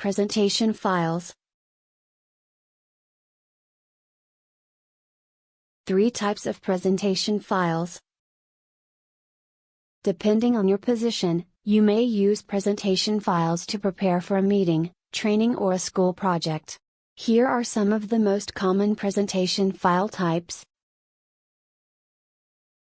presentation files. 3 types of presentation files. Depending on your position, you may use presentation files to prepare for a meeting, training, or a school project. Here are some of the most common presentation file types.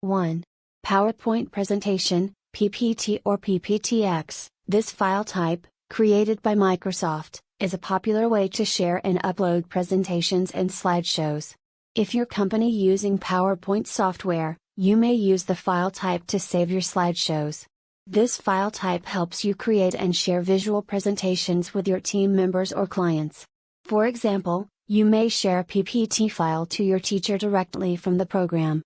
1. PowerPoint presentation, PPT or PPTX. This file type, created by Microsoft, is a popular way to share and upload presentations and slideshows. If your company using PowerPoint software, you may use the file type to save your slideshows. This file type helps you create and share visual presentations with your team members or clients. For example, you may share a PPT file to your teacher directly from the program.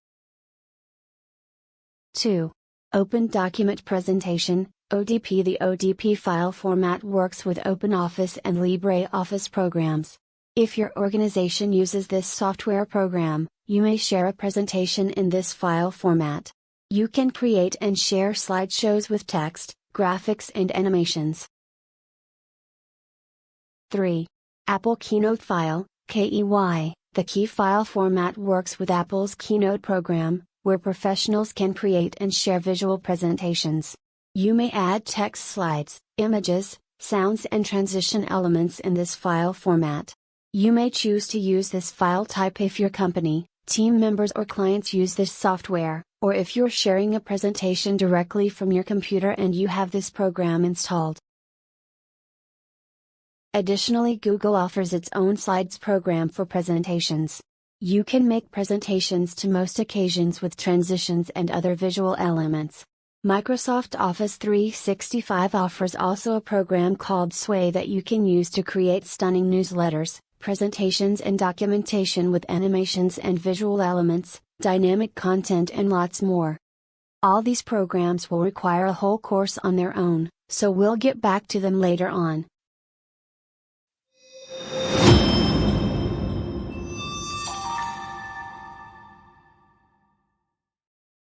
2. Open Document Presentation, ODP. The ODP file format works with OpenOffice and LibreOffice programs. If your organization uses this software program, you may share a presentation in this file format. You can create and share slideshows with text, graphics, and animations. 3. Apple Keynote File, KEY. The Key file format works with Apple's Keynote program, where professionals can create and share visual presentations. You may add text slides, images, sounds, and transition elements in this file format. You may choose to use this file type if your company, team members, or clients use this software, or if you're sharing a presentation directly from your computer and you have this program installed. Additionally, Google offers its own Slides program for presentations. You can make presentations to most occasions with transitions and other visual elements. Microsoft Office 365 offers also a program called Sway that you can use to create stunning newsletters, presentations, and documentation with animations and visual elements, dynamic content, and lots more. All these programs will require a whole course on their own, so we'll get back to them later on.